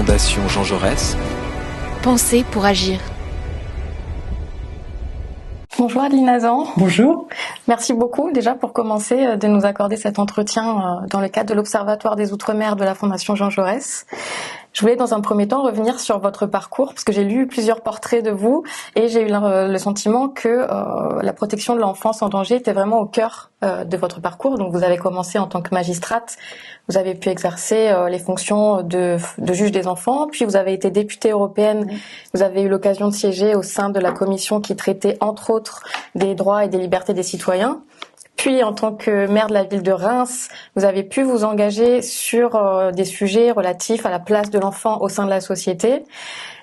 Fondation Jean Jaurès. Penser pour agir. Bonjour Adeline Hazan. Bonjour. Merci beaucoup déjà pour commencer de nous accorder cet entretien dans le cadre de l'Observatoire des Outre-mer de la Fondation Jean Jaurès. Je voulais dans un premier temps revenir sur votre parcours parce que j'ai lu plusieurs portraits de vous et j'ai eu le sentiment que la protection de l'enfance en danger était vraiment au cœur de votre parcours. Donc vous avez commencé en tant que magistrate, vous avez pu exercer les fonctions de juge des enfants, puis vous avez été députée européenne, vous avez eu l'occasion de siéger au sein de la commission qui traitait entre autres des droits et des libertés des citoyens. Puis, en tant que maire de la ville de Reims, vous avez pu vous engager sur des sujets relatifs à la place de l'enfant au sein de la société.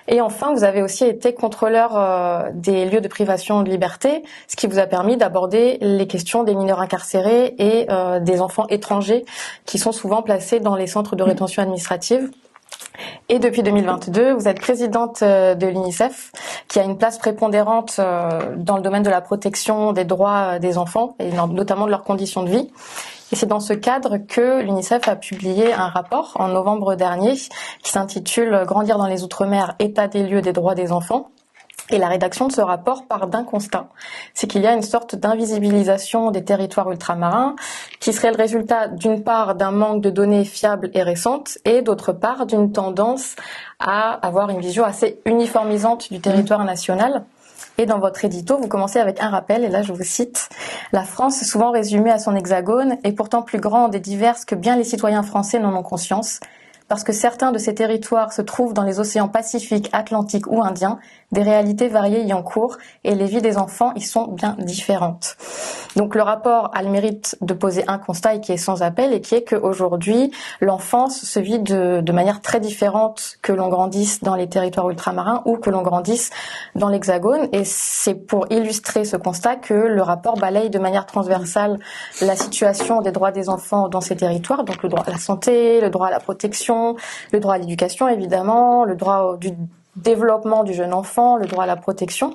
Et enfin, vous avez aussi été contrôleur des lieux de privation de liberté, ce qui vous a permis d'aborder les questions des mineurs incarcérés et des enfants étrangers qui sont souvent placés dans les centres de rétention administrative. Et depuis 2022, vous êtes présidente de l'UNICEF, qui a une place prépondérante dans le domaine de la protection des droits des enfants, et notamment de leurs conditions de vie. Et c'est dans ce cadre que l'UNICEF a publié un rapport en novembre dernier qui s'intitule « Grandir dans les Outre-mer, état des lieux des droits des enfants ». Et la rédaction de ce rapport part d'un constat, c'est qu'il y a une sorte d'invisibilisation des territoires ultramarins qui serait le résultat d'une part d'un manque de données fiables et récentes et d'autre part d'une tendance à avoir une vision assez uniformisante du territoire national. Et dans votre édito, vous commencez avec un rappel, et là je vous cite « La France, souvent résumée à son hexagone, est pourtant plus grande et diverse que bien les citoyens français n'en ont conscience. Parce que certains de ces territoires se trouvent dans les océans Pacifique, Atlantique ou Indien, des réalités variées y en cours et les vies des enfants y sont bien différentes. » Donc le rapport a le mérite de poser un constat et qui est sans appel et qui est qu'aujourd'hui, l'enfance se vit de manière très différente que l'on grandisse dans les territoires ultramarins ou que l'on grandisse dans l'Hexagone. Et c'est pour illustrer ce constat que le rapport balaye de manière transversale la situation des droits des enfants dans ces territoires, donc le droit à la santé, le droit à la protection, le droit à l'éducation évidemment, le droit du développement du jeune enfant, le droit à la protection.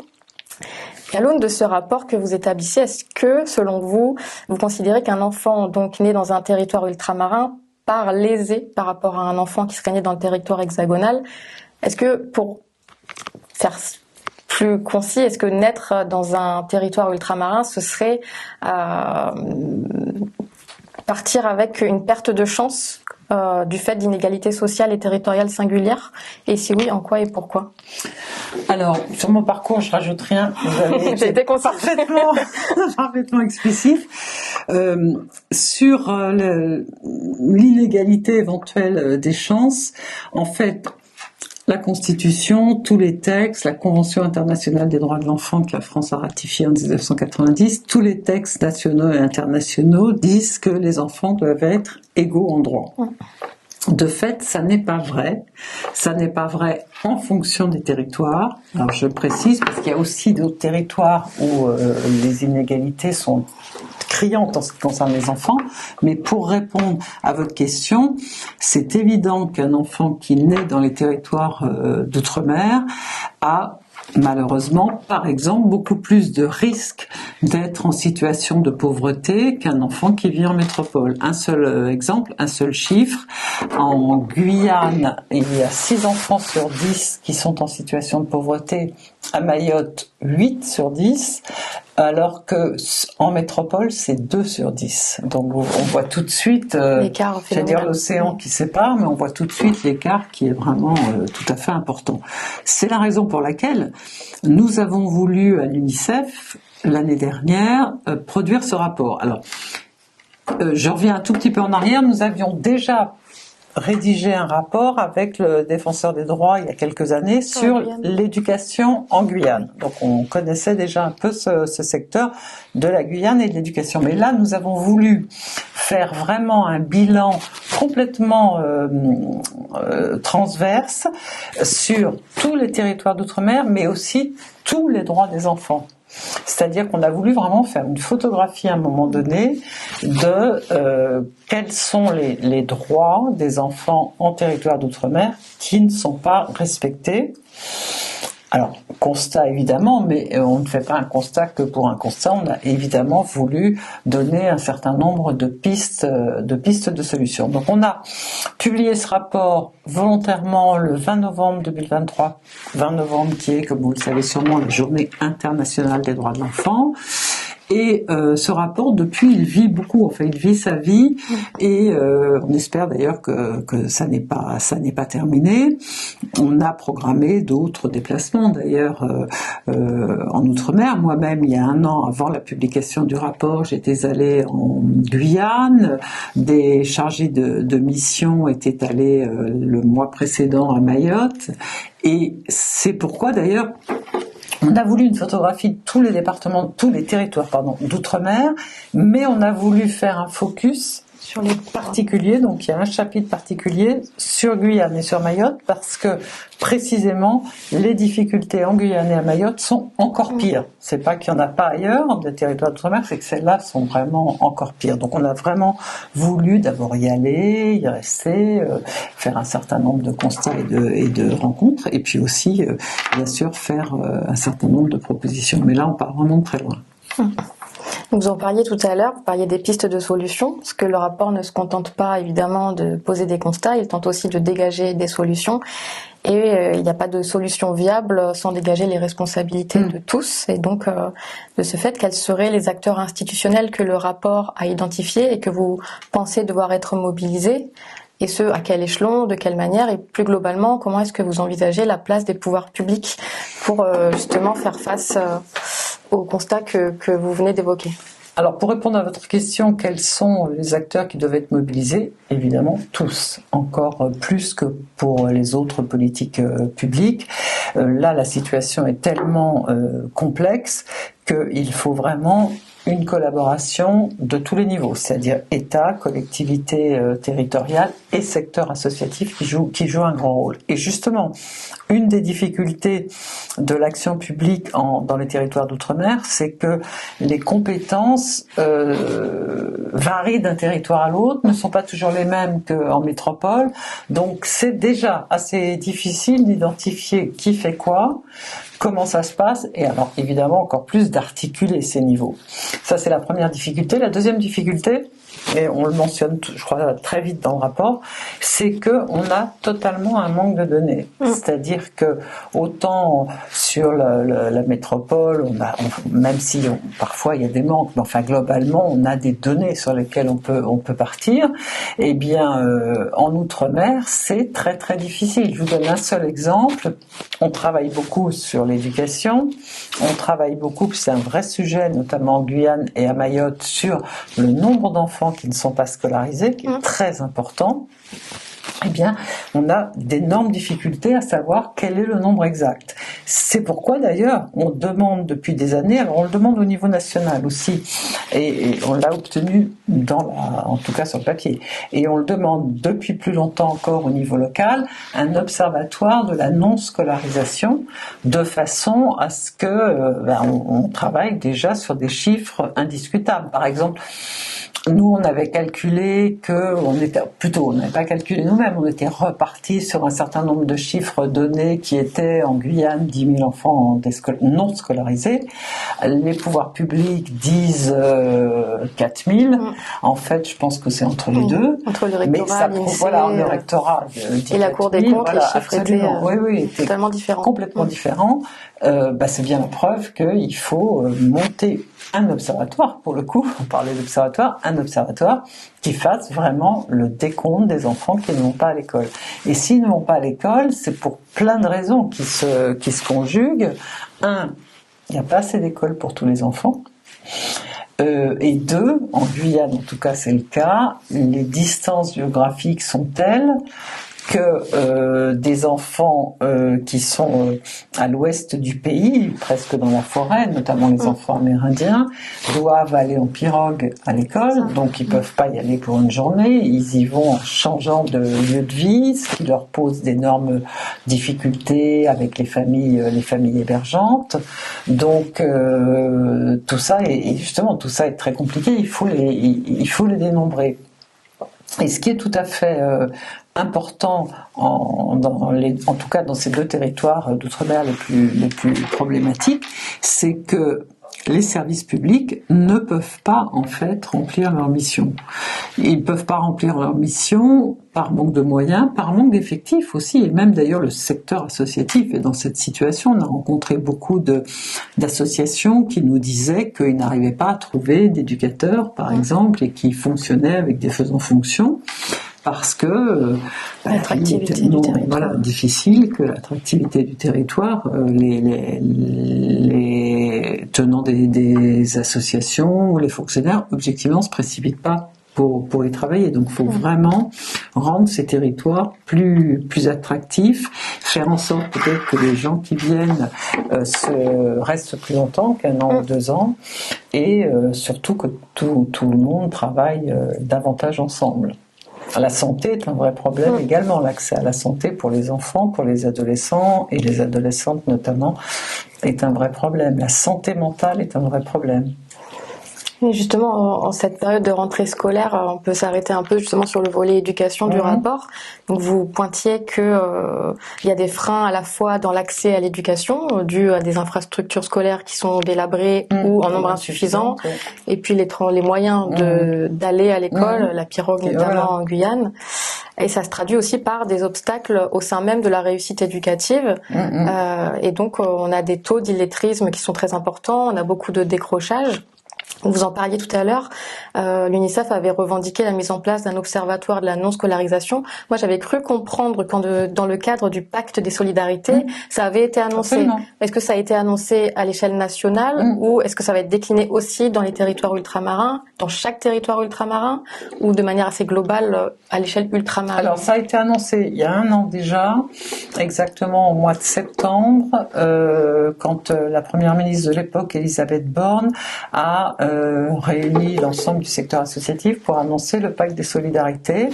Et à l'aune de ce rapport que vous établissez, est-ce que, selon vous, vous considérez qu'un enfant donc né dans un territoire ultramarin part lésé par rapport à un enfant qui serait né dans le territoire hexagonal? Est-ce que, pour faire plus concis, est-ce que naître dans un territoire ultramarin, ce serait partir avec une perte de chance du fait d'inégalités sociales et territoriales singulières? Et si oui, en quoi et pourquoi? Alors, sur mon parcours, je rajoute rien. Vous avez J'ai été parfaitement explicif. Sur l'inégalité éventuelle des chances, en fait, la Constitution, tous les textes, la Convention internationale des droits de l'enfant que la France a ratifiée en 1990, tous les textes nationaux et internationaux disent que les enfants doivent être égaux en droit. De fait, ça n'est pas vrai. Ça n'est pas vrai en fonction des territoires. Alors je précise parce qu'il y a aussi d'autres territoires où les inégalités sont criantes en ce qui concerne les enfants. Mais pour répondre à votre question, c'est évident qu'un enfant qui naît dans les territoires d'outre-mer a malheureusement, par exemple, beaucoup plus de risques d'être en situation de pauvreté qu'un enfant qui vit en métropole. Un seul exemple, un seul chiffre. En Guyane, il y a 6 enfants sur 10 qui sont en situation de pauvreté. À Mayotte, 8 sur 10. Alors que en métropole, c'est 2 sur 10. Donc on voit tout de suite, l'écart, c'est-à-dire l'océan qui sépare, mais on voit tout de suite l'écart qui est vraiment tout à fait important. C'est la raison pour laquelle nous avons voulu à l'UNICEF l'année dernière produire ce rapport. Alors, je reviens un tout petit peu en arrière. Nous avions déjà rédigé un rapport avec le défenseur des droits il y a quelques années sur l'éducation en Guyane. Donc on connaissait déjà un peu ce secteur de la Guyane et de l'éducation. Mais là, nous avons voulu faire vraiment un bilan complètement transverse sur tous les territoires d'outre-mer, mais aussi tous les droits des enfants. C'est-à-dire qu'on a voulu vraiment faire une photographie à un moment donné de quels sont les droits des enfants en territoire d'outre-mer qui ne sont pas respectés. Alors, constat évidemment, mais on ne fait pas un constat que pour un constat. On a évidemment voulu donner un certain nombre de pistes de solutions. Donc on a publié ce rapport volontairement le 20 novembre 2023, 20 novembre qui est, comme vous le savez sûrement, la Journée internationale des droits de l'enfant. Et ce rapport, depuis, il vit beaucoup. Enfin, il vit sa vie, et on espère d'ailleurs que ça n'est pas terminé. On a programmé d'autres déplacements, d'ailleurs, en Outre-mer. Moi-même, il y a 1 an, avant la publication du rapport, j'étais allée en Guyane. Des chargés de mission étaient allés le mois précédent à Mayotte. Et c'est pourquoi, d'ailleurs, on a voulu une photographie de tous les territoires d'outre-mer, mais on a voulu faire un focus sur les particuliers. Donc il y a un chapitre particulier sur Guyane et sur Mayotte, parce que précisément les difficultés en Guyane et à Mayotte sont encore pires. C'est pas qu'il y en a pas ailleurs des territoires d'outre-mer, c'est que celles-là sont vraiment encore pires. Donc on a vraiment voulu d'abord y aller, y rester, faire un certain nombre de constats et de rencontres, et puis aussi bien sûr faire un certain nombre de propositions. Mais là on part vraiment de très loin. Vous en parliez tout à l'heure, vous parliez des pistes de solutions, parce que le rapport ne se contente pas évidemment de poser des constats, il tente aussi de dégager des solutions. Et il n'y a pas de solution viable sans dégager les responsabilités de tous. Et donc, de ce fait, quels seraient les acteurs institutionnels que le rapport a identifiés et que vous pensez devoir être mobilisés? Et ce, à quel échelon, de quelle manière? Et plus globalement, comment est-ce que vous envisagez la place des pouvoirs publics pour justement faire face au constat que vous venez d'évoquer? Alors, pour répondre à votre question, quels sont les acteurs qui doivent être mobilisés? Évidemment, tous, encore plus que pour les autres politiques publiques. Là, la situation est tellement complexe qu'il faut vraiment une collaboration de tous les niveaux, c'est-à-dire État, collectivités territoriales et secteur associatif qui jouent un grand rôle. Et justement, une des difficultés de l'action publique dans les territoires d'outre-mer, c'est que les compétences varient d'un territoire à l'autre, ne sont pas toujours les mêmes qu'en métropole, donc c'est déjà assez difficile d'identifier qui fait quoi, comment ça se passe, et alors évidemment encore plus d'articuler ces niveaux. Ça, c'est la première difficulté. La deuxième difficulté, et on le mentionne, je crois, très vite dans le rapport, c'est qu'on a totalement un manque de données. C'est-à-dire que autant sur la métropole, même si parfois il y a des manques, mais enfin globalement on a des données sur lesquelles on peut partir. Eh bien, en outre-mer, c'est très très difficile. Je vous donne un seul exemple. On travaille beaucoup sur l'éducation. On travaille beaucoup, c'est un vrai sujet, notamment en Guyane et à Mayotte, sur le nombre d'enfants qui ne sont pas scolarisés, qui est très important. Eh bien, on a d'énormes difficultés à savoir quel est le nombre exact. C'est pourquoi d'ailleurs on demande depuis des années, alors on le demande au niveau national aussi, et on l'a obtenu en tout cas sur le papier, et on le demande depuis plus longtemps encore au niveau local, un observatoire de la non-scolarisation, de façon à ce que on travaille déjà sur des chiffres indiscutables. Par exemple, nous, on avait calculé on n'avait pas calculé nous-mêmes, on était reparti sur un certain nombre de chiffres donnés qui étaient en Guyane 10 000 enfants non scolarisés. Les pouvoirs publics disent 4 000. En fait, je pense que c'est entre les deux. Entre le rectorat, le rectorat et la Cour des comptes, les chiffres étaient totalement différents. Complètement différents. C'est bien la preuve qu'il faut monter un observatoire, pour le coup, on parlait d'observatoire, un observatoire qui fasse vraiment le décompte des enfants qui ne vont pas à l'école. Et s'ils ne vont pas à l'école, c'est pour plein de raisons qui se conjuguent. Un, il n'y a pas assez d'écoles pour tous les enfants. Et deux, en Guyane en tout cas c'est le cas, les distances géographiques sont telles que des enfants qui sont à l'ouest du pays, presque dans la forêt, notamment les enfants amérindiens, doivent aller en pirogue à l'école, donc ils peuvent pas y aller pour une journée, ils y vont en changeant de lieu de vie, ce qui leur pose d'énormes difficultés avec les familles hébergeantes. Donc tout ça est très compliqué, il faut les dénombrer. Et ce qui est tout à fait important, en tout cas dans ces deux territoires d'outre-mer les plus problématiques, c'est que les services publics ne peuvent pas en fait remplir leur mission. Ils ne peuvent pas remplir leur mission par manque de moyens, par manque d'effectifs aussi, et même d'ailleurs le secteur associatif est dans cette situation. On a rencontré beaucoup d'associations qui nous disaient qu'ils n'arrivaient pas à trouver d'éducateurs, par exemple, et qui fonctionnaient avec des faisans-fonctions. Parce que l'attractivité du territoire. Voilà, difficile que l'attractivité du territoire, les tenants des associations ou les fonctionnaires, objectivement, se précipitent pas pour y travailler. Donc, il faut vraiment rendre ces territoires plus attractifs, faire en sorte peut-être que les gens qui viennent restent plus longtemps qu'1 an ou 2 ans, et surtout que tout le monde travaille davantage ensemble. La santé est un vrai problème également, l'accès à la santé pour les enfants, pour les adolescents et les adolescentes notamment est un vrai problème. La santé mentale est un vrai problème. Et justement, en cette période de rentrée scolaire, on peut s'arrêter un peu justement sur le volet éducation du rapport. Donc vous pointiez que il y a des freins à la fois dans l'accès à l'éducation, dus à des infrastructures scolaires qui sont délabrées ou en nombre insuffisant, et puis les moyens d'aller à l'école, la pirogue notamment en Guyane. Et ça se traduit aussi par des obstacles au sein même de la réussite éducative. Et donc on a des taux d'illettrisme qui sont très importants, on a beaucoup de décrochage. Vous en parliez tout à l'heure, l'UNICEF avait revendiqué la mise en place d'un observatoire de la non-scolarisation. Moi, j'avais cru comprendre quand dans le cadre du pacte des solidarités, ça avait été annoncé. Absolument. Est-ce que ça a été annoncé à l'échelle nationale ou est-ce que ça va être décliné aussi dans les territoires ultramarins, dans chaque territoire ultramarin, ou de manière assez globale à l'échelle ultramarine? Alors, ça a été annoncé il y a 1 an déjà, exactement au mois de septembre, quand la première ministre de l'époque, Elisabeth Borne, a réuni l'ensemble du secteur associatif pour annoncer le pacte des solidarités,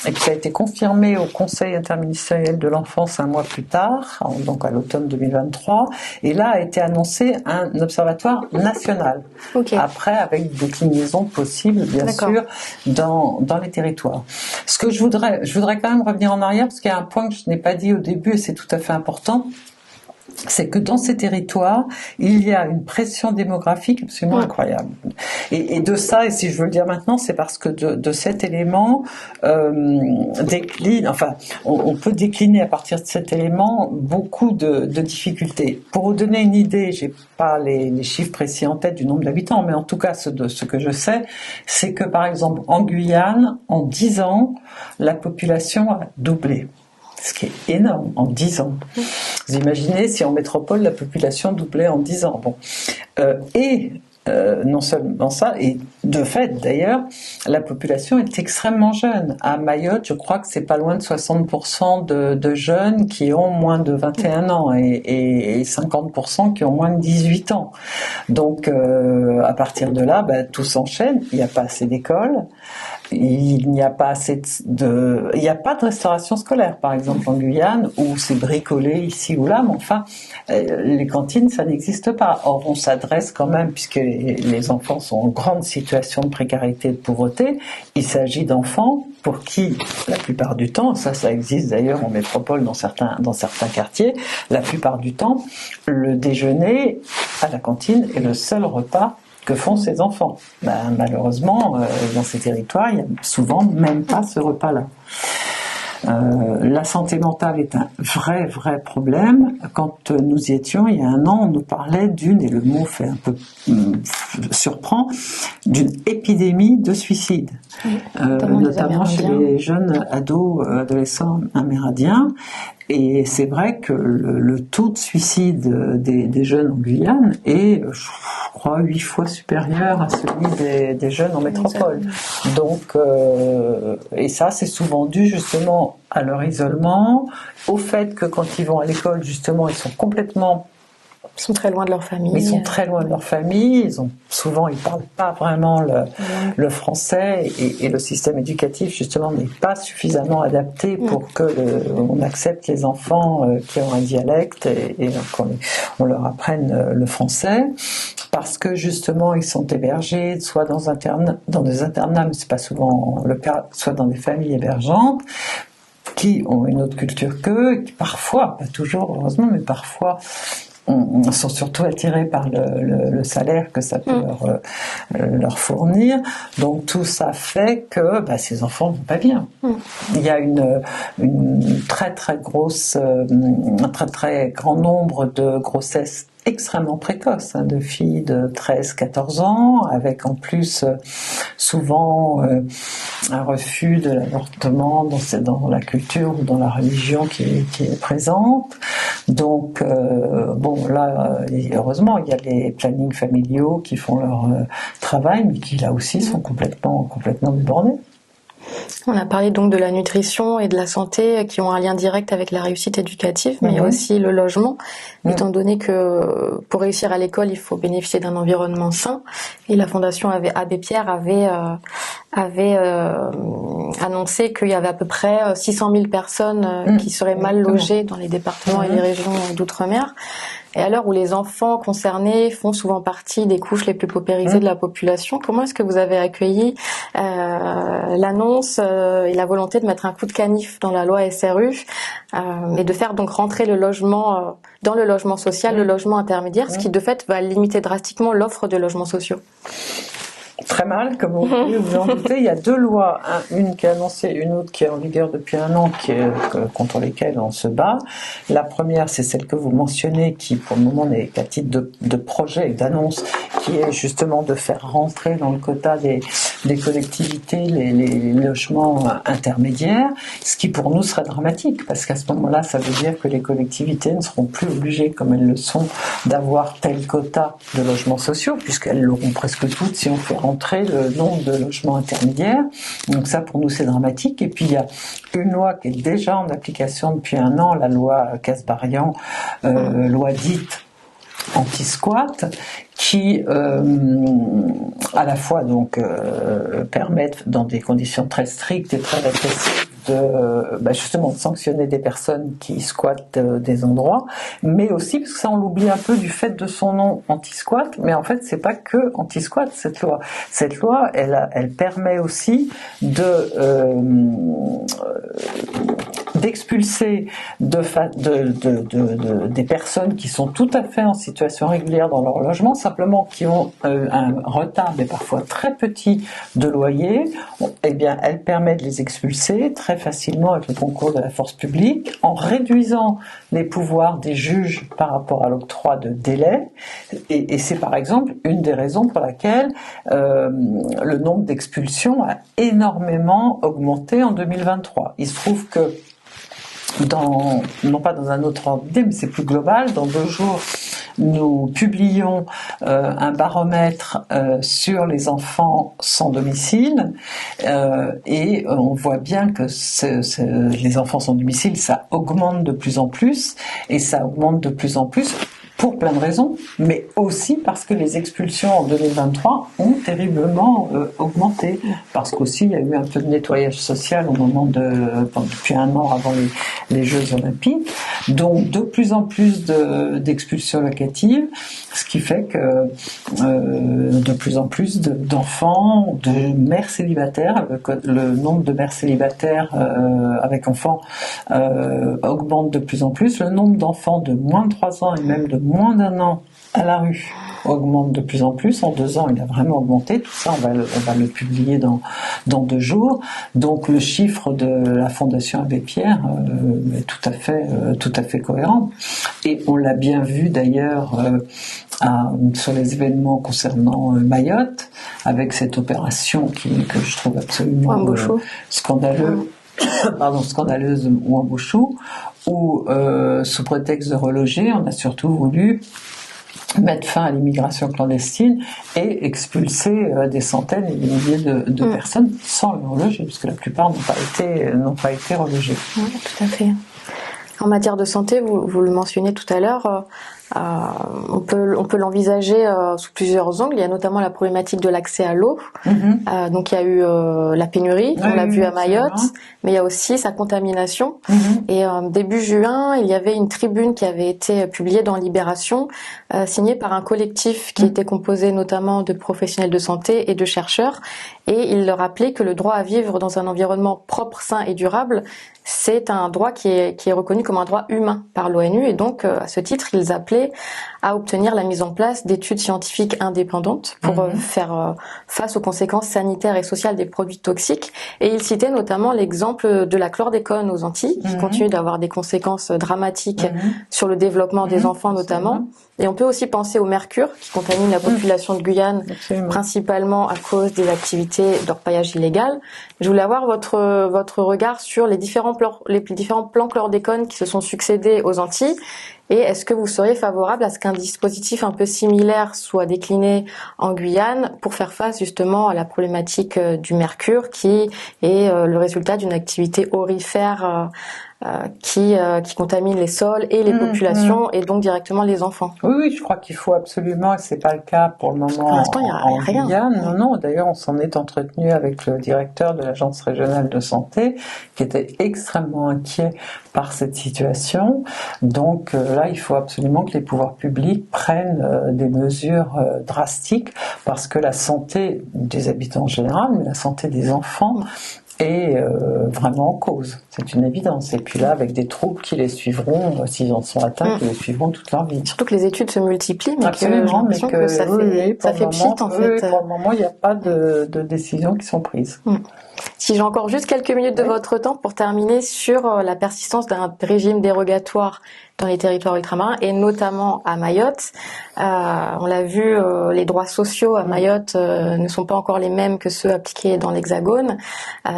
et puis ça a été confirmé au Conseil interministériel de l'enfance 1 mois plus tard, donc à l'automne 2023, et là a été annoncé un observatoire national, après avec des déclinaisons possibles bien sûr dans les territoires. Ce que je voudrais quand même revenir en arrière, parce qu'il y a un point que je n'ai pas dit au début et c'est tout à fait important, c'est que dans ces territoires, il y a une pression démographique absolument incroyable. Et de ça, et si je veux le dire maintenant, c'est parce que de cet élément décline, enfin, on peut décliner à partir de cet élément beaucoup de difficultés. Pour vous donner une idée, j'ai pas les chiffres précis en tête du nombre d'habitants, mais en tout cas, ce que je sais, c'est que par exemple, en Guyane, en 10 ans, la population a doublé. Ce qui est énorme, en 10 ans. Vous imaginez si en métropole, la population doublait en 10 ans. Bon. Non seulement ça, et de fait d'ailleurs, la population est extrêmement jeune. À Mayotte, je crois que c'est pas loin de 60% de jeunes qui ont moins de 21 ans et 50% qui ont moins de 18 ans. Donc à partir de là, tout s'enchaîne. Il n'y a pas assez d'écoles. Il n'y a pas assez il n'y a pas de restauration scolaire, par exemple en Guyane, où c'est bricolé ici ou là, mais enfin, les cantines, ça n'existe pas. Or, on s'adresse quand même, puisque les enfants sont en grande situation de précarité et de pauvreté, il s'agit d'enfants pour qui, la plupart du temps, ça existe d'ailleurs en métropole dans certains quartiers, la plupart du temps, le déjeuner à la cantine est le seul repas que font ces enfants. Malheureusement, dans ces territoires, il n'y a souvent même pas ce repas-là. La santé mentale est un vrai problème. Quand nous y étions, il y a 1 an, on nous parlait d'une, et le mot fait un peu surprend, d'une épidémie de suicide, notamment chez les jeunes adolescents amérindiens. Et c'est vrai que le taux de suicide des jeunes en Guyane est, je crois, 8 fois supérieur à celui des jeunes en métropole. Donc, et ça, c'est souvent dû justement à leur isolement, au fait que quand ils vont à l'école, justement, ils sont complètement Ils sont très loin de leur famille. Mais ils sont très loin de leur famille. Souvent, ils parlent pas vraiment le français et le système éducatif justement n'est pas suffisamment adapté pour que on accepte les enfants qui ont un dialecte et qu'on leur apprenne le français. Parce que justement, ils sont hébergés soit dans des internats, mais c'est pas souvent le cas, soit dans des familles hébergeantes qui ont une autre culture qu'eux, qui parfois, pas toujours heureusement, mais parfois sont surtout attirés par le salaire que ça peut leur fournir. Donc tout ça fait que ces enfants vont pas bien. Il y a une très très grosse, un très très grand nombre de grossesses extrêmement précoces, de filles de 13-14 ans, avec en plus souvent un refus de l'avortement dans la culture ou dans la religion qui est présente. Donc là, heureusement, il y a les plannings familiaux qui font leur travail, mais qui là aussi sont complètement débordés. On a parlé donc de la nutrition et de la santé qui ont un lien direct avec la réussite éducative, mais il y a aussi le logement, étant donné que pour réussir à l'école, il faut bénéficier d'un environnement sain. Et la Fondation Abbé Pierre avait annoncé qu'il y avait à peu près 600 000 personnes qui seraient mal logées dans les départements et les régions d'outre-mer. Et à l'heure où les enfants concernés font souvent partie des couches les plus paupérisées de la population, comment est-ce que vous avez accueilli l'annonce et la volonté de mettre un coup de canif dans la loi SRU et de faire donc rentrer le logement dans le logement social, le logement intermédiaire, ce qui de fait va limiter drastiquement l'offre de logements sociaux? Très mal, comme vous pouvez vous en doutez. Il y a deux lois, une qui est annoncée, une autre qui est en vigueur depuis un an, contre lesquelles on se bat. La première, c'est celle que vous mentionnez, qui pour le moment n'est qu'à titre de projet et d'annonce, qui est justement de faire rentrer dans le quota des collectivités les logements intermédiaires, ce qui pour nous serait dramatique, parce qu'à ce moment-là, ça veut dire que les collectivités ne seront plus obligées, comme elles le sont, d'avoir tel quota de logements sociaux, puisqu'elles l'auront presque toutes si on fait rentrer le nombre de logements intermédiaires. Donc ça, pour nous, c'est dramatique. Et puis, il y a une loi qui est déjà en application depuis un an, la loi Kasbarian, loi dite anti-squat, qui à la fois donc permettent dans des conditions très strictes et très répressives justement de sanctionner des personnes qui squattent des endroits, mais aussi, parce que ça on l'oublie un peu du fait de son nom anti-squat, mais en fait c'est pas que anti-squat cette loi. Cette loi, elle permet aussi d'expulser des personnes qui sont tout à fait en situation régulière dans leur logement, simplement qui ont un retard, mais parfois très petit, de loyer. Eh bien, elle permet de les expulser très facilement avec le concours de la force publique, en réduisant les pouvoirs des juges par rapport à l'octroi de délais. Et c'est par exemple une des raisons pour laquelle le nombre d'expulsions a énormément augmenté en 2023. Il se trouve que non pas dans un autre ordre d'idée, mais c'est plus global, dans 2 jours, nous publions un baromètre sur les enfants sans domicile et on voit bien que les enfants sans domicile, ça augmente de plus en plus, et ça augmente de plus en plus pour plein de raisons, mais aussi parce que les expulsions en 2023 ont terriblement augmenté, parce qu'aussi il y a eu un peu de nettoyage social au moment depuis un an avant les Jeux Olympiques, donc de plus en plus d'expulsions locatives, ce qui fait que de plus en plus d'enfants, de mères célibataires, le nombre de mères célibataires avec enfants augmente de plus en plus, le nombre d'enfants de moins de 3 ans et même de moins d'1 an à la rue augmente de plus en plus. En 2 ans, il a vraiment augmenté. Tout ça, on va le publier dans 2 jours. Donc, le chiffre de la Fondation Abbé Pierre est tout à fait cohérent. Et on l'a bien vu d'ailleurs sur les événements concernant Mayotte, avec cette opération que je trouve absolument scandaleuse ou Ouambouchou, où sous prétexte de reloger, on a surtout voulu mettre fin à l'immigration clandestine et expulser des centaines et des milliers de personnes sans les reloger, puisque la plupart n'ont pas été relogées. Oui, tout à fait. En matière de santé, vous le mentionnez tout à l'heure, On peut l'envisager sous plusieurs angles. Il y a notamment la problématique de l'accès à l'eau. Donc il y a eu la pénurie, on l'a vu à Mayotte, mais il y a aussi sa contamination. Et début juin, il y avait une tribune qui avait été publiée dans Libération, signée par un collectif qui était composé notamment de professionnels de santé et de chercheurs. Et il leur rappelait que le droit à vivre dans un environnement propre, sain et durable, c'est un droit qui est reconnu comme un droit humain par l'ONU. Et donc, à ce titre, ils appelaient à obtenir la mise en place d'études scientifiques indépendantes pour faire face aux conséquences sanitaires et sociales des produits toxiques. Et ils citaient notamment l'exemple de la chlordécone aux Antilles, qui continue d'avoir des conséquences dramatiques sur le développement des enfants notamment. Et on peut aussi penser au mercure, qui contamine la population de Guyane, principalement à cause des activités d'orpaillage illégal. Je voulais avoir votre regard sur les différents plans chlordécone qui se sont succédés aux Antilles. Et est-ce que vous seriez favorable à ce qu'un dispositif un peu similaire soit décliné en Guyane pour faire face justement à la problématique du mercure, qui est le résultat d'une activité aurifère qui contamine les sols et les populations et donc directement les enfants. Oui, je crois qu'il faut absolument, et c'est pas le cas pour le moment pour l'instant, il y a rien. Guyane. Non, d'ailleurs, on s'en est entretenu avec le directeur de l'Agence régionale de santé, qui était extrêmement inquiet par cette situation. Donc là, il faut absolument que les pouvoirs publics prennent des mesures drastiques, parce que la santé des habitants en général, mais la santé des enfants est vraiment en cause. C'est une évidence. Et puis là, avec des troubles qui les suivront, s'ils en sont atteints, qui les suivront toute leur vie. Surtout que les études se multiplient, mais absolument, que ça fait pchit, en fait. Pour le moment, il n'y a pas de décisions qui sont prises. Si j'ai encore juste quelques minutes de votre temps pour terminer sur la persistance d'un régime dérogatoire dans les territoires ultramarins et notamment à Mayotte. On l'a vu, les droits sociaux à Mayotte ne sont pas encore les mêmes que ceux appliqués dans l'Hexagone.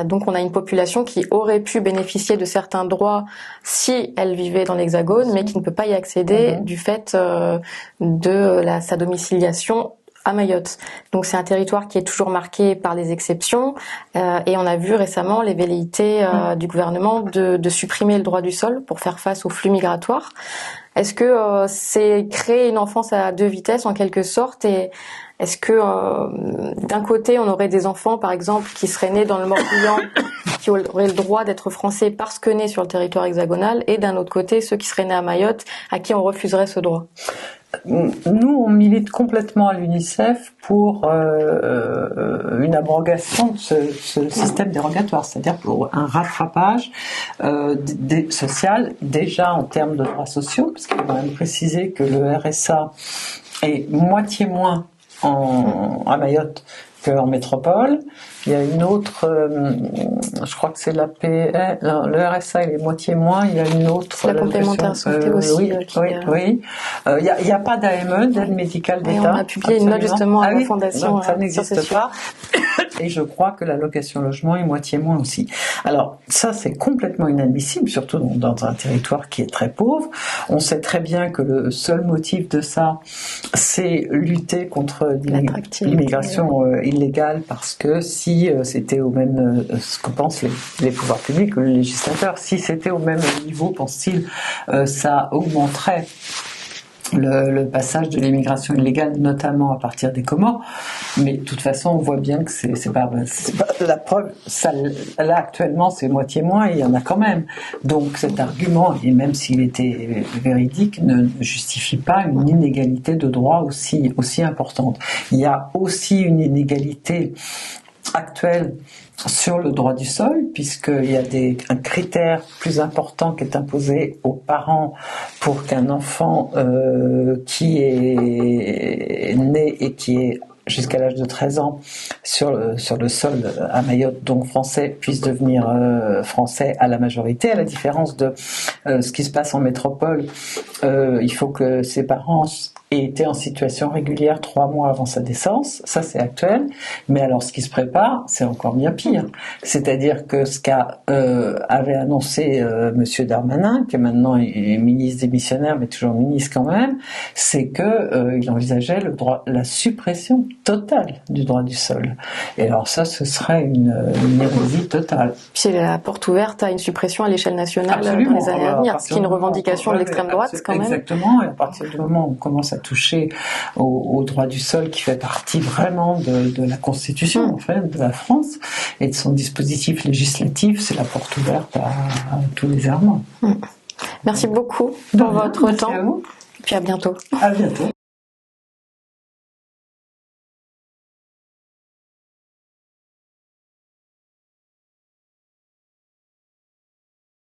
Donc on a une population qui aurait pu bénéficier de certains droits si elle vivait dans l'Hexagone, mais qui ne peut pas y accéder du fait de sa domiciliation à Mayotte. Donc c'est un territoire qui est toujours marqué par les exceptions et on a vu récemment les velléités du gouvernement de supprimer le droit du sol pour faire face aux flux migratoires. Est-ce que c'est créer une enfance à deux vitesses en quelque sorte, et est-ce que d'un côté on aurait des enfants par exemple qui seraient nés dans le Morbihan qui auraient le droit d'être français parce que nés sur le territoire hexagonal, et d'un autre côté ceux qui seraient nés à Mayotte à qui on refuserait ce droit? Nous, on milite complètement à l'UNICEF pour une abrogation de ce système dérogatoire, c'est-à-dire pour un rattrapage social, déjà en termes de droits sociaux, parce qu'il faut quand même préciser que le RSA est moitié moins à Mayotte qu'en métropole. Il y a une autre, je crois que c'est l'APL, le RSA il est moitié moins, il y a une autre... La complémentaire santé aussi. Oui. Il n'y a pas d'AME, d'aide médicale d'État. Et on a publié une note justement à la Fondation. Donc ça n'existe pas. Et je crois que l'allocation logement est moitié moins aussi. Alors ça c'est complètement inadmissible, surtout dans un territoire qui est très pauvre. On sait très bien que le seul motif de ça, c'est lutter contre l'immigration illégale, parce que si c'était au même, ce que pensent les pouvoirs publics, le législateur, si c'était au même niveau, pense-t-il, ça augmenterait le passage de l'immigration illégale, notamment à partir des Comores. Mais de toute façon, on voit bien que c'est pas la preuve. Ça, là, actuellement, c'est moitié moins, et il y en a quand même. Donc cet argument, et même s'il était véridique, ne justifie pas une inégalité de droit aussi importante. Il y a aussi une inégalité actuelle sur le droit du sol, puisqu'il y a un critère plus important qui est imposé aux parents pour qu'un enfant qui est né et qui est jusqu'à l'âge de 13 ans sur le sol à Mayotte, donc français, puisse devenir français à la majorité, à la différence de ce qui se passe en métropole. Il faut que ses parents et était en situation régulière 3 mois avant sa naissance. Ça, c'est actuel. Mais alors, ce qui se prépare, c'est encore bien pire. C'est-à-dire que ce avait annoncé Monsieur Darmanin, qui maintenant est ministre démissionnaire, mais toujours ministre quand même, c'est que il envisageait la suppression totale du droit du sol. Et alors ça, ce serait une hérésie totale. C'est la porte ouverte à une suppression à l'échelle nationale. Absolument. Dans les années à venir, ce qui est une revendication de l'extrême droite quand même. Exactement, et à partir du moment où on commence à toucher au droit du sol qui fait partie vraiment de la Constitution en fait, de la France et de son dispositif législatif, c'est la porte ouverte à tous les errements. Merci beaucoup pour votre temps. À vous. Et puis à bientôt. À bientôt.